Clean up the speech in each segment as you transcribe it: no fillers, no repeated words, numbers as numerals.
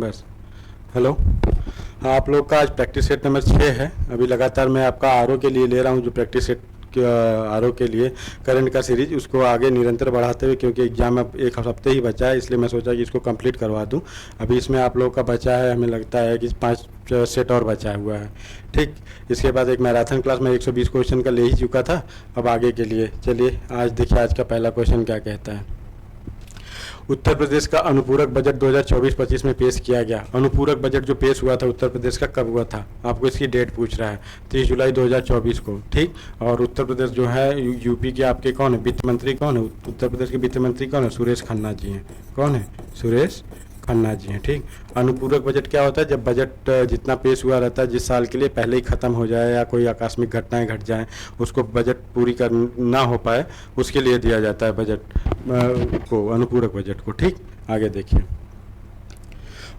बस। हेलो। हाँ, आप लोग का आज प्रैक्टिस सेट नंबर 6 है। अभी लगातार मैं आपका आरओ के लिए ले रहा हूँ, जो प्रैक्टिस सेट आरओ के लिए करंट का सीरीज, उसको आगे निरंतर बढ़ाते हुए, क्योंकि एग्जाम अब एक हफ्ते ही बचा है, इसलिए मैं सोचा कि इसको कंप्लीट करवा दूँ। अभी इसमें आप लोग का बचा है, हमें लगता है कि 5 सेट और बचा हुआ है। ठीक। इसके बाद एक मैराथन क्लास में 120 क्वेश्चन का ले ही चुका था। अब आगे के लिए चलिए, आज देखिए आज का पहला क्वेश्चन क्या कहता है। उत्तर प्रदेश का अनुपूरक बजट 2024-25 में पेश किया गया। अनुपूरक बजट जो पेश हुआ था उत्तर प्रदेश का, कब हुआ था? आपको इसकी डेट पूछ रहा है। 30 जुलाई 2024 को। ठीक। और उत्तर प्रदेश जो है, यूपी के आपके कौन है वित्त मंत्री? कौन है उत्तर प्रदेश के वित्त मंत्री? कौन है? सुरेश खन्ना जी हैं। कौन है? सुरेश खन्ना जी हैं। ठीक। अनुपूरक बजट क्या होता है? जब बजट जितना पेश हुआ रहता है जिस साल के लिए, पहले ही ख़त्म हो जाए या कोई आकस्मिक घटनाएं घट जाएं, उसको बजट पूरी कर ना हो पाए, उसके लिए दिया जाता है बजट को, अनुपूरक बजट को। ठीक। आगे देखिए,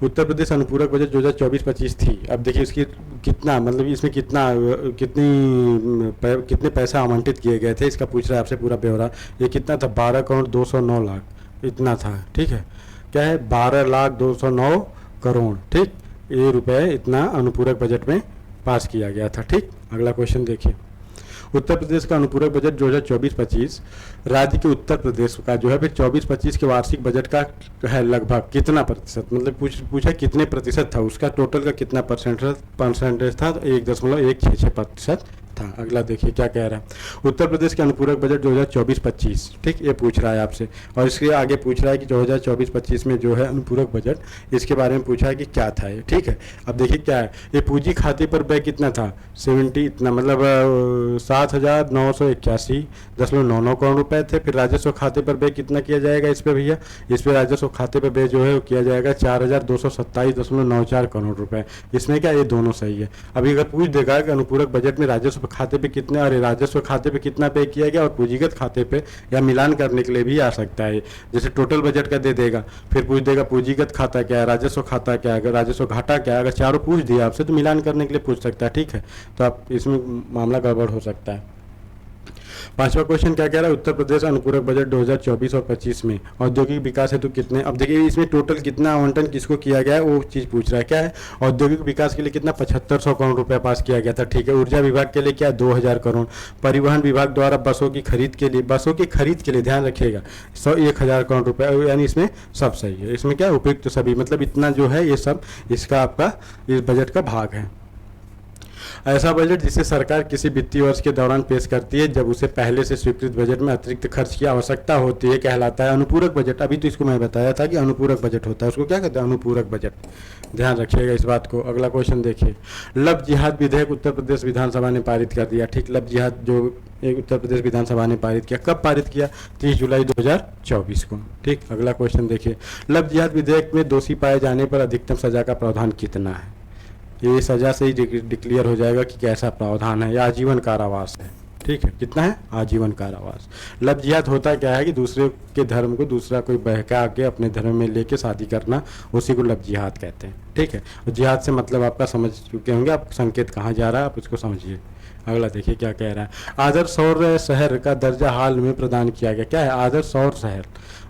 उत्तर प्रदेश अनुपूरक बजट 2024-25 थी। अब देखिए इसकी कितना, मतलब इसमें कितने पैसा आवंटित किए गए थे, इसका पूछ रहा है आपसे पूरा ब्यौरा। ये कितना था? 12,209,00,000 इतना था। ठीक है। क्या है? 12,209 करोड़। ठीक। ये रुपए इतना अनुपूरक बजट में पास किया गया था। ठीक। अगला क्वेश्चन देखिए, उत्तर प्रदेश का अनुपूरक बजट 2024-25 राज्य के उत्तर प्रदेश का जो है फिर 24-25 के वार्षिक बजट का है लगभग कितना प्रतिशत, मतलब पूछा कितने प्रतिशत था, उसका टोटल का कितना परसेंटेज था? 1.166% था। अगला देखिए क्या कह रहा है। उत्तर प्रदेश के अनुपूरक बजट 2024-25, ठीक, ये पूछ रहा है आपसे। और इसके आगे पूछ रहा है कि 2024-25 में जो है अनुपूरक बजट, इसके बारे में पूछा है कि क्या था ये। ठीक है। अब देखिए क्या है, ये पूंजी खाते पर व्यय कितना था? 70 इतना, मतलब 7,981.99 करोड़ रुपए थे। फिर राजस्व खाते पर व्यय कितना किया जाएगा इस पे भैया? इस पे राजस्व खाते पर व्यय जो है वो किया जाएगा 4,227.94 करोड़ रुपए। इसमें क्या, ये दोनों सही है। अभी अगर पूछ देगा कि अनुपूरक बजट में राजस्व खाते पे कितने, और राजस्व खाते पे कितना पे किया गया और पूंजीगत खाते पे, या मिलान करने के लिए भी आ सकता है। जैसे टोटल बजट का दे देगा, फिर पूछ देगा पूंजीगत खाता क्या है, राजस्व खाता क्या है, राजस्व घाटा क्या है। अगर चारों पूछ दिया आपसे तो मिलान करने के लिए पूछ सकता है। ठीक है। तो आप इसमें मामला गड़बड़ हो सकता है। पांचवा क्वेश्चन क्या कह रहा है, उत्तर प्रदेश अनुपूरक बजट 2024 और 25 में औद्योगिक विकास हेतु कितने, अब देखिए इसमें टोटल कितना आवंटन किसको किया गया है वो चीज पूछ रहा है। क्या है, औद्योगिक विकास के लिए कितना 7500 करोड़ रुपए पास किया गया था। ठीक है। ऊर्जा विभाग के लिए क्या, 2000 करोड़। परिवहन विभाग द्वारा बसों की खरीद के लिए ध्यान रखिएगा 1000 करोड़ रुपए, यानी इसमें सब सही है। इसमें क्या उपयुक्त सभी, मतलब इतना जो है ये सब इसका आपका इस बजट का भाग है। ऐसा बजट जिसे सरकार किसी वित्तीय वर्ष के दौरान पेश करती है जब उसे पहले से स्वीकृत बजट में अतिरिक्त खर्च की आवश्यकता होती है, कहलाता है अनुपूरक बजट। अभी तो इसको मैं बताया था कि अनुपूरक बजट होता है, उसको क्या कहते हैं, अनुपूरक बजट। ध्यान रखिएगा इस बात को। अगला क्वेश्चन देखिए, लव जिहाद विधेयक उत्तर प्रदेश विधानसभा ने पारित कर दिया। ठीक। लव जिहाद जो एक उत्तर प्रदेश विधानसभा ने पारित किया, कब पारित किया? 30 जुलाई 2024 को। ठीक। अगला क्वेश्चन देखिए, लव जिहाद विधेयक में दोषी पाए जाने पर अधिकतम सजा का प्रावधान कितना है? ये सजा से ही डिक्लेयर हो जाएगा कि कैसा प्रावधान है। या आजीवन कारावास है। ठीक है। कितना है? आजीवन कारावास। लव जिहाद होता क्या है कि दूसरे के धर्म को दूसरा कोई बहका के अपने धर्म में लेके शादी करना, उसी को लव जिहाद कहते हैं। ठीक है। और जिहाद से मतलब आपका समझ चुके होंगे आप, संकेत कहाँ जा रहा है आप उसको समझिए। अगला देखिए क्या कह रहा है, आदर्श सौर शहर का दर्जा हाल में प्रदान किया गया। क्या है आदर्श सौर शहर,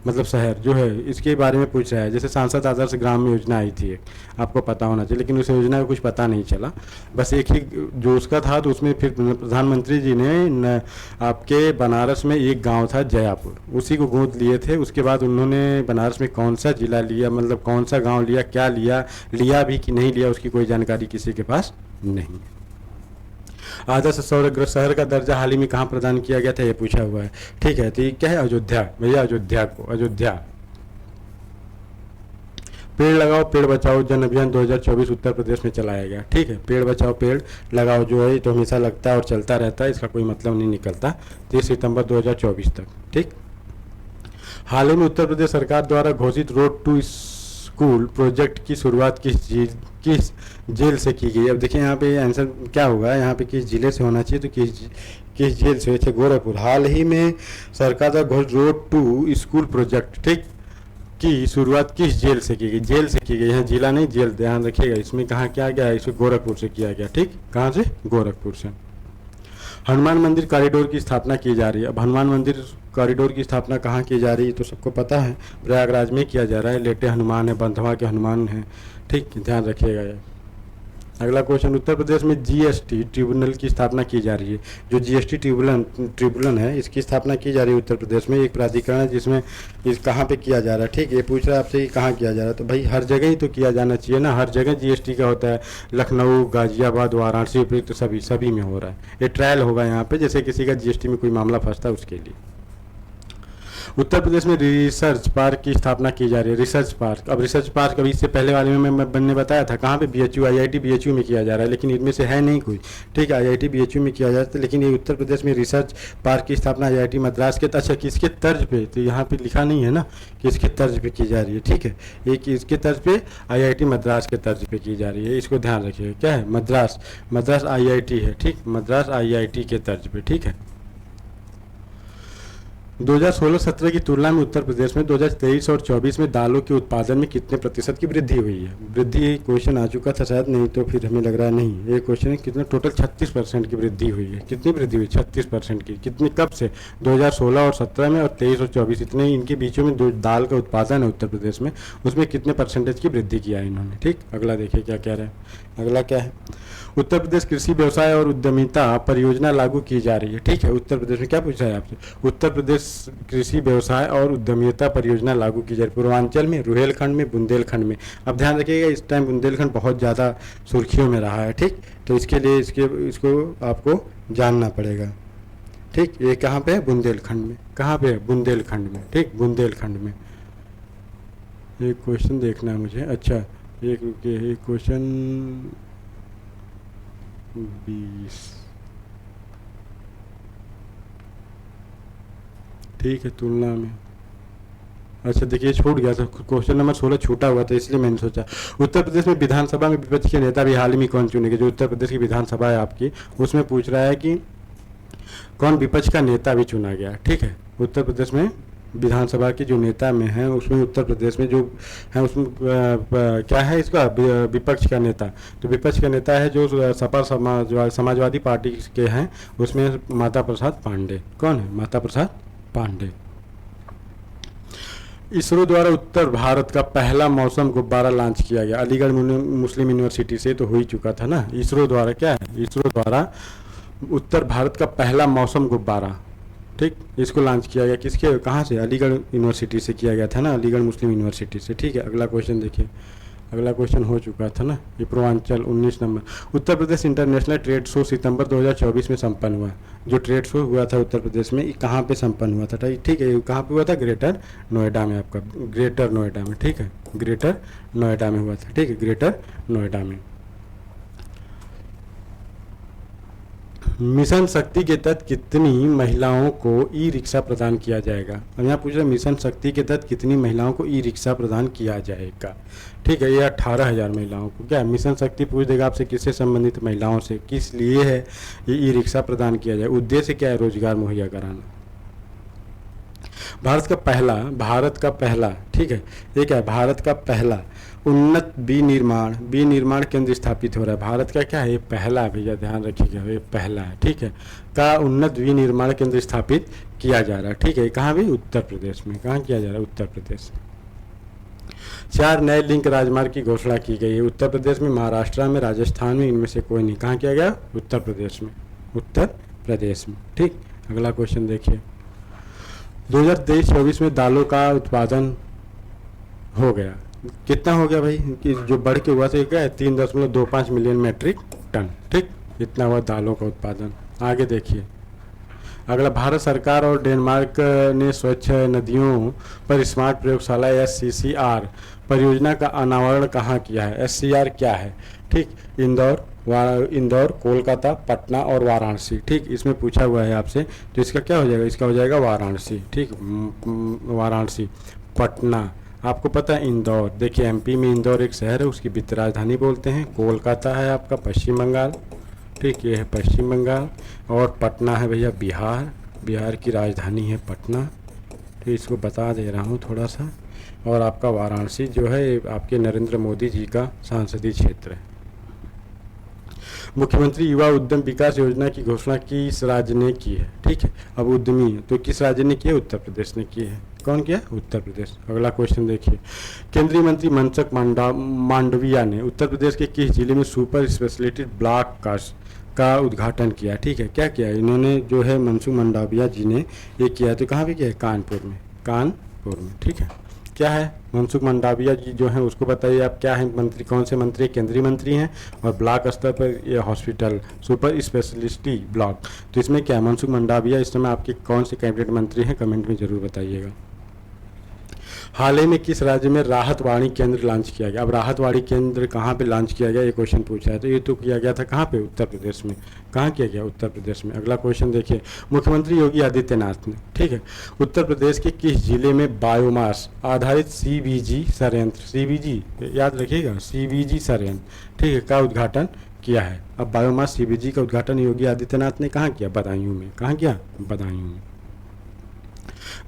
मतलब शहर जो है इसके बारे में पूछ रहा है। जैसे सांसद आदर्श ग्राम योजना आई थी एक, आपको पता होना चाहिए, लेकिन उस योजना का कुछ पता नहीं चला, बस एक ही जो उसका था। तो उसमें फिर प्रधानमंत्री जी ने आपके बनारस में एक गांव था जयापुर, उसी को गोद लिए थे। उसके बाद उन्होंने बनारस में कौन सा जिला लिया, मतलब कौन सा गाँव लिया, क्या लिया भी कि नहीं लिया, उसकी कोई जानकारी किसी के पास नहीं। आदर्श सौर शहर का दर्जा हाल ही में कहाँ प्रदान किया गया था, ये पूछा हुआ है। ठीक है। तो ये क्या है, अयोध्या। भैया अयोध्या को, अयोध्या। पेड़ लगाओ पेड़ बचाओ जन अभियान 2024 उत्तर प्रदेश में चलाया गया। ठीक है। पेड़ बचाओ पेड़ लगाओ जो है तो हमेशा लगता है और चलता रहता है, इसका कोई मतलब नहीं निकलता। 30 सितंबर 2024 तक। ठीक। हाल ही में उत्तर प्रदेश सरकार द्वारा घोषित रोड टू स्कूल प्रोजेक्ट की शुरुआत किस जेल से की गई। अब देखिए यहाँ पे आंसर क्या होगा, यहाँ पे किस जिले से होना चाहिए, तो किस जेल से, अच्छा गोरखपुर। हाल ही में सरकार द्वारा घोषित रोड टू स्कूल प्रोजेक्ट, ठीक, की शुरुआत किस जेल से की गई? जेल से की गई, यहाँ जिला नहीं जेल, ध्यान रखिएगा। इसमें कहाँ क्या गया है, इसमें गोरखपुर से किया गया। ठीक। कहाँ से? गोरखपुर से। हनुमान मंदिर कॉरिडोर की स्थापना की जा रही है। अब हनुमान मंदिर कॉरिडोर की स्थापना कहाँ की जा रही है, तो सबको पता है प्रयागराज में किया जा रहा है। लेटे हनुमान है, बंधवा के हनुमान है, ठीक, ध्यान रखिएगा ये। अगला क्वेश्चन, उत्तर प्रदेश में जीएसटी ट्रिब्यूनल की स्थापना की जा रही है। जो जीएसटी ट्रिब्यूनल है, इसकी स्थापना की जा रही है उत्तर प्रदेश में। एक प्राधिकरण है जिसमें इस कहाँ पे किया जा रहा है, ठीक। ये पूछ रहा है आपसे कि कहाँ किया जा रहा है, तो भाई हर जगह ही तो किया जाना चाहिए ना, हर जगह जीएसटी का होता है। लखनऊ, गाजियाबाद, वाराणसी उपयुक्त सभी में हो रहा है। ये ट्रायल होगा यहाँ पे, जैसे किसी का जीएसटी में कोई मामला फंसता है उसके लिए। उत्तर प्रदेश में रिसर्च पार्क की स्थापना की जा रही है। रिसर्च पार्क, अब रिसर्च पार्क अभी इससे पहले वाले में मैंने बताया था कहाँ पे, बीएचयू, आईआईटी बीएचयू में किया जा रहा है, लेकिन इनमें से है नहीं कोई, ठीक है। आईआईटी बीएचयू में किया जाता है, लेकिन ये उत्तर प्रदेश में रिसर्च पार्क की स्थापना आईआईटी मद्रास के, अच्छा किसके तर्ज पे, तो यहाँ पे लिखा नहीं है ना किसके तर्ज पे की जा रही है, ठीक है। एक इसके तर्ज पे आईआईटी मद्रास के तर्ज पे की जा रही है, इसको ध्यान रखिएगा। क्या है, मद्रास आईआईटी है, ठीक, मद्रास आईआईटी के तर्ज पे, ठीक है। 2016-17 की तुलना में उत्तर प्रदेश में 2023 और 24 में दालों के उत्पादन में कितने प्रतिशत की वृद्धि हुई है। वृद्धि क्वेश्चन आ चुका था शायद, नहीं तो फिर हमें लग रहा है नहीं। ये क्वेश्चन है कितना, टोटल 36% की वृद्धि हुई है। कितनी वृद्धि हुई, 36% की। कितनी, कब से, 2016 और 17 में, और 23 और 24, इतने इनके बीचों में जो दाल का उत्पादन है उत्तर प्रदेश में, उसमें कितने परसेंटेज की वृद्धि किया है इन्होंने, ठीक। अगला देखिए क्या कह रहे हैं। अगला क्या है, उत्तर प्रदेश कृषि व्यवसाय और उद्यमिता परियोजना लागू की जा रही है, ठीक है। उत्तर प्रदेश में क्या पूछा है आपसे, उत्तर प्रदेश कृषि व्यवसाय और उद्यमिता परियोजना लागू की जा रही है। पूर्वांचल में, रुहेलखंड में, बुंदेलखंड में। अब ध्यान रखिएगा इस टाइम बुंदेलखंड बहुत ज़्यादा सुर्खियों में रहा है, ठीक। तो इसके लिए इसको आपको जानना पड़ेगा, ठीक। ये कहाँ पे है, बुंदेलखंड में। कहाँ पे है, बुंदेलखंड में, ठीक, बुंदेलखंड में। एक क्वेश्चन देखना है मुझे, अच्छा एक क्वेश्चन 20, ठीक है, तुलना में। अच्छा देखिए, छूट गया था क्वेश्चन नंबर 16, छूटा हुआ था, इसलिए मैंने सोचा। उत्तर प्रदेश में विधानसभा में विपक्ष के नेता भी हाल ही में कौन चुनेंगे। जो उत्तर प्रदेश की विधानसभा है आपकी, उसमें पूछ रहा है कि कौन विपक्ष का नेता भी चुना गया, ठीक है। उत्तर प्रदेश में विधानसभा के जो नेता में हैं, उसमें उत्तर प्रदेश में जो है उसमें क्या है इसका, विपक्ष का नेता। तो विपक्ष का नेता है जो सपा समाजवादी पार्टी के हैं, उसमें माता प्रसाद पांडे। कौन है, माता प्रसाद पांडे। इसरो द्वारा उत्तर भारत का पहला मौसम गुब्बारा लॉन्च किया गया। अलीगढ़ मुस्लिम यूनिवर्सिटी से तो हो ही चुका था ना। इसरो द्वारा क्या है, इसरो द्वारा उत्तर भारत का पहला मौसम गुब्बारा, ठीक, इसको लॉन्च किया गया। किसके, कहाँ से, अलीगढ़ यूनिवर्सिटी से किया गया था ना, अलीगढ़ मुस्लिम यूनिवर्सिटी से, ठीक है। अगला क्वेश्चन देखिए, अगला क्वेश्चन हो चुका था ना, ये Purvanchal 19 number. Uttar Pradesh international trade show सितंबर 2024 में संपन्न हुआ। जो ट्रेड शो हुआ था उत्तर प्रदेश में, कहाँ पे संपन्न हुआ था, ठीक है। कहाँ पे हुआ था, ग्रेटर नोएडा में, आपका ग्रेटर नोएडा में, ठीक है, ग्रेटर नोएडा में हुआ था, ठीक है, ग्रेटर नोएडा में। मिशन शक्ति के तहत कितनी महिलाओं को ई रिक्शा प्रदान किया जाएगा। अब यहाँ पूछ रहे मिशन शक्ति के तहत कितनी महिलाओं को ई रिक्शा प्रदान किया जाएगा, ठीक है। ये 18,000 महिलाओं को। क्या मिशन शक्ति पूछ देगा आपसे, किससे संबंधित, महिलाओं से। किस लिए है ये ई रिक्शा प्रदान किया जाए, उद्देश्य क्या है, रोजगार मुहैया कराना। भारत का पहला, ठीक है, ये क्या है, भारत का पहला उन्नत विनिर्माण केंद्र स्थापित हो रहा है। भारत का क्या है, ये पहला, भैया ध्यान रखिएगा, ये पहला है, ठीक है, का उन्नत विनिर्माण केंद्र स्थापित किया जा रहा है, ठीक है। कहाँ भी, उत्तर प्रदेश में। कहाँ किया जा रहा है, उत्तर प्रदेश में। 4 नए लिंक राजमार्ग की घोषणा की गई है। उत्तर प्रदेश में, महाराष्ट्र में, राजस्थान में, इनमें से कोई नहीं। कहाँ किया गया, उत्तर प्रदेश में, उत्तर प्रदेश में, ठीक। अगला क्वेश्चन देखिए, 2023-24 में दालों का उत्पादन हो गया। कितना हो गया भाई, कि जो बढ़ के हुआ था क्या है, 3.25 मिलियन मेट्रिक टन, ठीक, इतना हुआ दालों का उत्पादन। आगे देखिए अगला, भारत सरकार और डेनमार्क ने स्वच्छ नदियों पर स्मार्ट प्रयोगशाला SCCR परियोजना का अनावरण कहाँ किया है। SCR क्या है, ठीक, इंदौर, कोलकाता, पटना और वाराणसी, ठीक, इसमें पूछा हुआ है आपसे। तो इसका क्या हो जाएगा, इसका हो जाएगा वाराणसी, ठीक, वाराणसी। पटना, आपको पता है इंदौर, देखिए MP में इंदौर एक शहर है, उसकी वित्त राजधानी बोलते हैं। कोलकाता है आपका पश्चिम बंगाल, ठीक, ये है पश्चिम बंगाल। और पटना है भैया बिहार की राजधानी है पटना, तो इसको बता दे रहा हूँ थोड़ा सा। और आपका वाराणसी जो है आपके नरेंद्र मोदी जी का संसदीय क्षेत्र है। मुख्यमंत्री युवा उद्यम विकास योजना की घोषणा किस राज्य ने की है? ठीक है, अब उद्यमी है तो किस राज्य ने की है? उत्तर प्रदेश ने की है। कौन किया? उत्तर प्रदेश। अगला क्वेश्चन देखिए, केंद्रीय मंत्री मनसुख मांडविया ने उत्तर प्रदेश के किस जिले में सुपर स्पेशलिटी ब्लॉक का उद्घाटन किया? ठीक है, क्या किया इन्होंने जो है मनसुख मांडविया जी ने ये किया, तो कहाँ पे किया है? कानपुर में, कानपुर में। ठीक है, क्या है मनसुख मांडविया जी जो हैं उसको बताइए आप, क्या है मंत्री, कौन से मंत्री? केंद्रीय मंत्री हैं और ब्लॉक स्तर पर ये हॉस्पिटल सुपर स्पेशलिटी ब्लॉक। तो इसमें क्या है मनसुख मांडविया इस समय आपके कौन से कैबिनेट मंत्री हैं? कमेंट में जरूर बताइएगा। हाल ही में किस राज्य में राहत वाणी केंद्र लॉन्च किया गया? अब राहत वाणी केंद्र कहाँ पे लॉन्च किया गया, ये क्वेश्चन पूछा है, तो ये तो किया गया था कहाँ पे? उत्तर प्रदेश में। कहाँ किया गया? उत्तर प्रदेश में। अगला क्वेश्चन देखिए, मुख्यमंत्री योगी आदित्यनाथ ने, ठीक है, उत्तर प्रदेश के किस जिले में बायोमास आधारित CBG संयंत्र, CBG याद रखिएगा, CBG संयंत्र, ठीक है, का उद्घाटन किया है? अब बायोमास CBG का उद्घाटन योगी आदित्यनाथ ने कहाँ किया? बदायूं में। कहाँ किया? बदायूं में।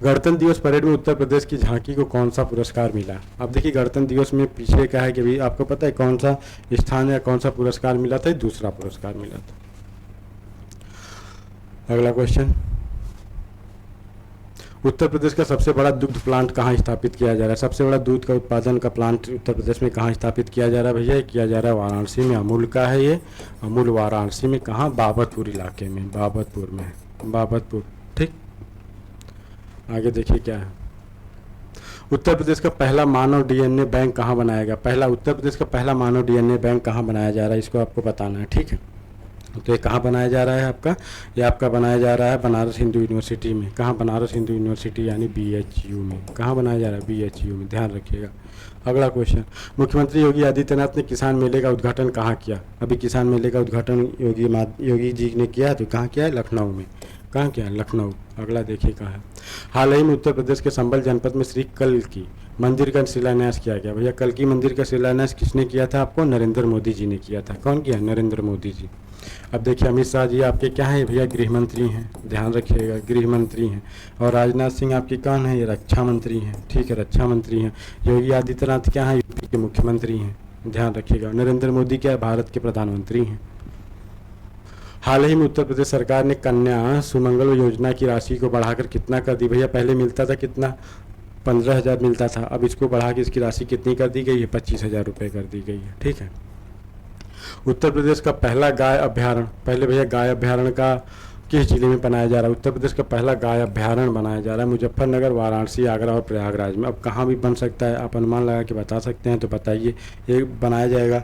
गणतंत्र दिवस परेड में उत्तर प्रदेश की झांकी को कौन सा पुरस्कार मिला? अब देखिए गणतंत्र दिवस में पीछे क्या है कि भाई आपको पता है कौन सा स्थान या कौन सा पुरस्कार मिला था? दूसरा पुरस्कार मिला था। अगला क्वेश्चन, उत्तर प्रदेश का सबसे बड़ा दुग्ध प्लांट कहाँ स्थापित किया जा रहा है? सबसे बड़ा दूध का उत्पादन का प्लांट उत्तर प्रदेश में कहाँ स्थापित किया जा रहा है भैया? किया जा रहा है वाराणसी में। अमूल का है ये, अमूल वाराणसी में। कहाँ? बाबतपुर इलाके में, बाबतपुर में, बाबतपुर। ठीक, आगे देखिए क्या है, उत्तर प्रदेश का पहला मानव DNA बैंक कहाँ बनाया गया? पहला उत्तर प्रदेश का पहला मानव DNA बैंक कहाँ बनाया जा रहा है, इसको आपको बताना है। ठीक है, तो ये कहाँ बनाया जा रहा है आपका? ये आपका बनाया जा रहा है बनारस हिंदू यूनिवर्सिटी में। कहाँ? बनारस हिंदू यूनिवर्सिटी यानी BHU में। कहाँ बनाया जा रहा है? BHU में, ध्यान रखिएगा। अगला क्वेश्चन, मुख्यमंत्री योगी आदित्यनाथ ने किसान मेले का उद्घाटन कहाँ किया? अभी किसान मेले का उद्घाटन योगी जी ने किया, तो कहाँ किया है? लखनऊ में। कहाँ किया? लखनऊ। अगला देखिए कहाँ है, हाल ही में उत्तर प्रदेश के संबल जनपद में श्री कल की मंदिर का शिलान्यास किया गया। भैया कल की मंदिर का शिलान्यास किसने किया था आपको? नरेंद्र मोदी जी ने किया था। कौन किया? नरेंद्र मोदी जी। अब देखिए अमित शाह जी आपके क्या हैं भैया? गृह मंत्री हैं, ध्यान रखिएगा, गृह मंत्री हैं। और राजनाथ सिंह आपके कौन है? ये रक्षा मंत्री हैं। ठीक है, रक्षा मंत्री हैं। योगी आदित्यनाथ क्या हैं? यूपी के मुख्यमंत्री हैं, ध्यान रखिएगा। नरेंद्र मोदी क्या है? भारत के प्रधानमंत्री हैं। हाल ही में उत्तर प्रदेश सरकार ने कन्या सुमंगल योजना की राशि को बढ़ाकर कितना कर दी? भैया पहले मिलता था कितना? 15,000 मिलता था, अब इसको बढ़ा के इसकी राशि कितनी कर दी गई है? 25,000 रुपये कर दी गई है। ठीक है, उत्तर प्रदेश का पहला गाय अभ्यारण्य, पहले भैया गाय अभ्यारण्य का किस जिले में बनाया जा रहा है? उत्तर प्रदेश का पहला गाय अभ्यारण्य बनाया जा रहा है मुजफ्फरनगर, वाराणसी, आगरा और प्रयागराज में। अब कहाँ भी बन सकता है, आप अनुमान लगा के बता सकते हैं, तो बताइए। ये बनाया जाएगा,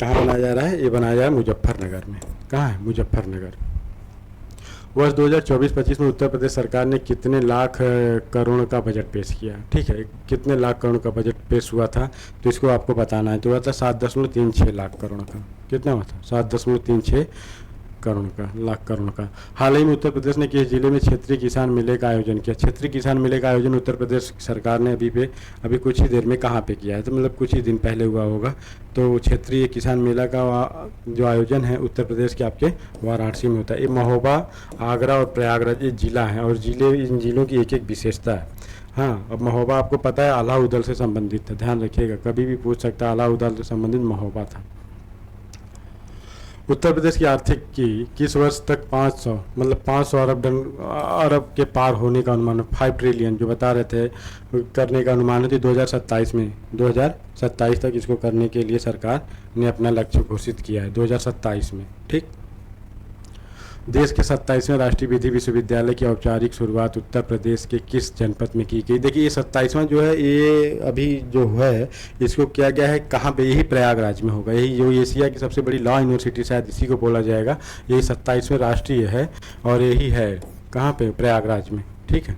कहाँ बनाया जा रहा है? ये बनाया जा रहा है मुजफ्फरनगर में। कहाँ है? मुजफ्फरनगर। वर्ष 2024-25 में उत्तर प्रदेश सरकार ने कितने लाख करोड़ का बजट पेश किया? ठीक है, कितने लाख करोड़ का बजट पेश हुआ था, तो इसको आपको बताना है। तो हुआ था 7.36 लाख करोड़ का। कितना हुआ था? 7.36 करोड़ का, लाख करोड़ का। हाल ही में उत्तर प्रदेश ने किस जिले में क्षेत्रीय किसान मेले का आयोजन किया? क्षेत्रीय किसान मेले का आयोजन उत्तर प्रदेश सरकार ने अभी कुछ ही देर में कहाँ पे किया है? तो मतलब कुछ ही दिन पहले हुआ होगा। तो क्षेत्रीय किसान मेला का जो आयोजन है उत्तर प्रदेश के आपके वाराणसी में होता है। ये महोबा, आगरा और प्रयागराज ये जिला है, और इन जिलों की एक एक विशेषता है। हाँ, अब महोबा आपको पता है अलाउद्दीन से संबंधित था, ध्यान रखिएगा, कभी भी पूछ सकता है, अलाउद्दीन से संबंधित महोबा था। उत्तर प्रदेश की आर्थिक की किस वर्ष तक 500 अरब के पार होने का अनुमान, 5 ट्रिलियन जो बता रहे थे करने का अनुमान है? 2027 में, 2027 तक इसको करने के लिए सरकार ने अपना लक्ष्य घोषित किया है, 2027 में। ठीक, देश के 27वें राष्ट्रीय विधि विश्वविद्यालय की औपचारिक शुरुआत उत्तर प्रदेश के किस जनपद में की गई? देखिए ये 27वां जो है ये अभी जो है इसको किया गया है कहाँ पे? यही प्रयागराज में होगा। यही जो एशिया की सबसे बड़ी लॉ यूनिवर्सिटी शायद इसी को बोला जाएगा। यही 27वें राष्ट्रीय है और यही है कहाँ पे? प्रयागराज में। ठीक है,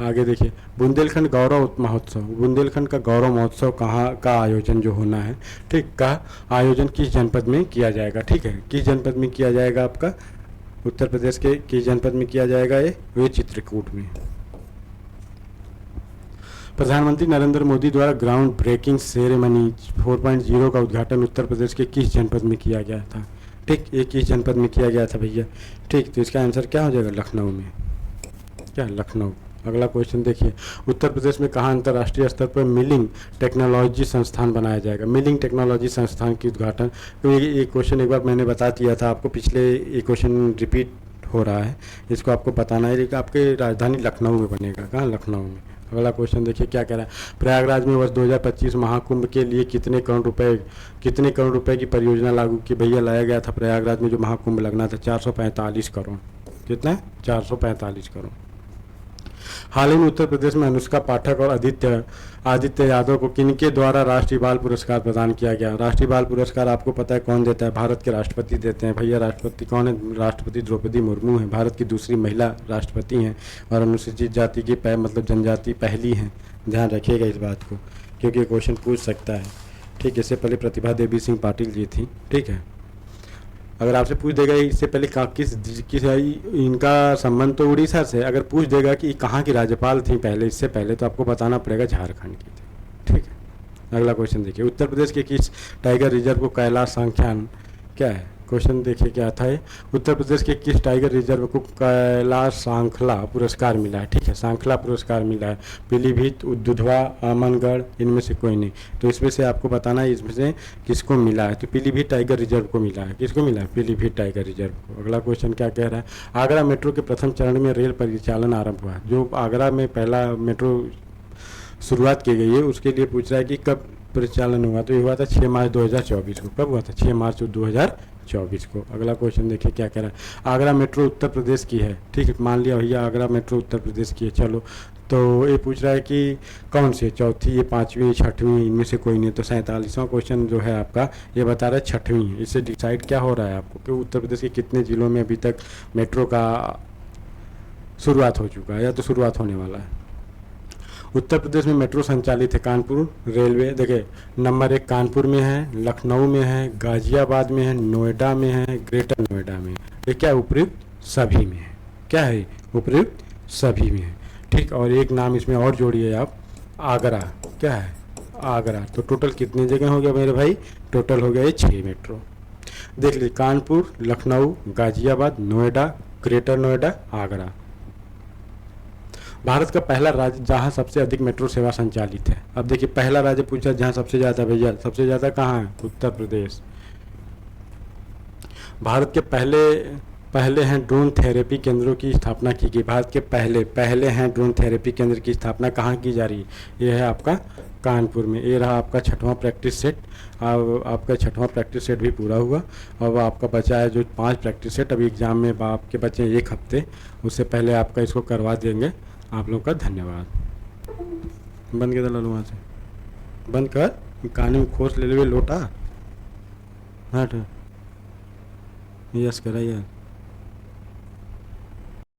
आगे देखिए, बुंदेलखंड गौरव महोत्सव, बुंदेलखंड का गौरव महोत्सव कहाँ का आयोजन जो होना है, ठीक, का आयोजन किस जनपद में किया जाएगा? ठीक है, किस जनपद में किया जाएगा आपका? उत्तर प्रदेश के किस जनपद में किया जाएगा? ये चित्रकूट में। प्रधानमंत्री नरेंद्र मोदी द्वारा ग्राउंड ब्रेकिंग सेरेमनी 4.0 का उद्घाटन उत्तर प्रदेश के किस जनपद में किया गया था? ठीक, ये किस जनपद में किया गया था भैया? ठीक, तो इसका आंसर क्या हो जाएगा? लखनऊ में। क्या? लखनऊ। अगला क्वेश्चन देखिए, उत्तर प्रदेश में कहाँ अंतर्राष्ट्रीय स्तर पर मिलिंग टेक्नोलॉजी संस्थान बनाया जाएगा? मिलिंग टेक्नोलॉजी संस्थान की उद्घाटन, तो ये क्वेश्चन एक बार मैंने बता दिया था आपको, पिछले ये क्वेश्चन रिपीट हो रहा है, इसको आपको बताना है। लेकिन आपके राजधानी लखनऊ में बनेगा। कहाँ? लखनऊ में। अगला क्वेश्चन देखिए क्या कह रहा है, प्रयागराज में वर्ष 2025 महाकुंभ के लिए कितने करोड़ रुपए की परियोजना लागू की? भैया लाया गया था प्रयागराज में जो महाकुंभ लगना था 445 करोड़। कितना? 445 करोड़। हाल ही में उत्तर प्रदेश में अनुष्का पाठक और आदित्य यादव को किनके द्वारा राष्ट्रीय बाल पुरस्कार प्रदान किया गया? राष्ट्रीय बाल पुरस्कार आपको पता है कौन देता है? भारत के राष्ट्रपति देते हैं। भैया राष्ट्रपति कौन है? राष्ट्रपति द्रौपदी मुर्मू हैं, भारत की दूसरी महिला राष्ट्रपति हैं और अनुसूचित जाति की मतलब जनजाति पहली हैं। ध्यान रखिएगा इस बात को, क्योंकि ये क्वेश्चन पूछ सकता है। ठीक है, इससे पहले प्रतिभा देवी सिंह पाटिल जी थी। ठीक है, अगर आपसे पूछ देगा इससे पहले किस इनका संबंध तो उड़ीसा से, अगर पूछ देगा कि कहाँ की राज्यपाल थी पहले, इससे पहले, तो आपको बताना पड़ेगा झारखंड की थी। ठीक है, अगला क्वेश्चन देखिए, उत्तर प्रदेश के किस टाइगर रिजर्व को कैलाश सांख्यान क्या है? क्वेश्चन देखिए क्या था ये, उत्तर प्रदेश के किस टाइगर रिजर्व को कैलाश सांखला पुरस्कार मिला है? ठीक है, सांखला पुरस्कार मिला है। पीलीभीत, दुधवा, आमनगढ़, इनमें से कोई नहीं। तो इसमें से आपको बताना है इसमें से किसको मिला है। तो पीलीभीत टाइगर रिजर्व को मिला है। किसको मिला है? पीलीभीत टाइगर रिजर्व को। अगला क्वेश्चन क्या कह रहा है, आगरा मेट्रो के प्रथम चरण में रेल परिचालन आरंभ हुआ। जो आगरा में पहला मेट्रो शुरुआत की गई है उसके लिए पूछ रहा है कि कब परिचालन हुआ? तो ये हुआ था 6 मार्च 2024 को। कब हुआ था? 6 मार्च 2024 को। अगला क्वेश्चन देखिए क्या कह रहा है, आगरा मेट्रो उत्तर प्रदेश की है। ठीक है, मान लिया भैया आगरा मेट्रो उत्तर प्रदेश की है। चलो, तो ये पूछ रहा है कि कौन सी? चौथी, ये पाँचवीं, छठवीं, इनमें से कोई नहीं। तो 47वां क्वेश्चन जो है आपका ये बता रहा है छठवीं है। इससे डिसाइड क्या हो रहा है आपको कि उत्तर प्रदेश के कितने ज़िलों में अभी तक मेट्रो का शुरुआत हो चुका है या तो शुरुआत होने वाला है। उत्तर प्रदेश में मेट्रो संचालित है कानपुर रेलवे, देखिए नंबर 1 कानपुर में है, लखनऊ में है, गाजियाबाद में है, नोएडा में है, ग्रेटर नोएडा में है। ये क्या? उपयुक्त सभी में है। क्या है? उपयुक्त सभी में है। ठीक, और एक नाम इसमें और जोड़िए आप, आगरा। क्या है? आगरा। तो टोटल कितनी जगह हो गया मेरे भाई? टोटल हो गया ये 6 मेट्रो। देख लीजिए, कानपुर, लखनऊ, गाजियाबाद, नोएडा, ग्रेटर नोएडा, आगरा। भारत का पहला राज्य जहां सबसे अधिक मेट्रो सेवा संचालित है। अब देखिए, पहला राज्य पूछा जहां सबसे ज़्यादा, भैया सबसे ज़्यादा कहाँ है? उत्तर प्रदेश। भारत के पहले हैं ड्रोन थेरेपी केंद्रों की स्थापना की गई। भारत के पहले हैं ड्रोन थेरेपी केंद्र की स्थापना कहाँ की जा रही है? ये है आपका कानपुर में। ये रहा आपका 6वां प्रैक्टिस सेट। अब आपका 6वां प्रैक्टिस सेट भी पूरा हुआ। अब आपका बचा है जो 5 प्रैक्टिस सेट, अभी एग्जाम में आपके बचे 1 हफ्ते, उससे पहले आपका इसको करवा देंगे। आप लोग का धन्यवाद। बंद कर दो वहाँ से, बंद कर, कान में खोस ले लोटा। हाँ, यस करा यार।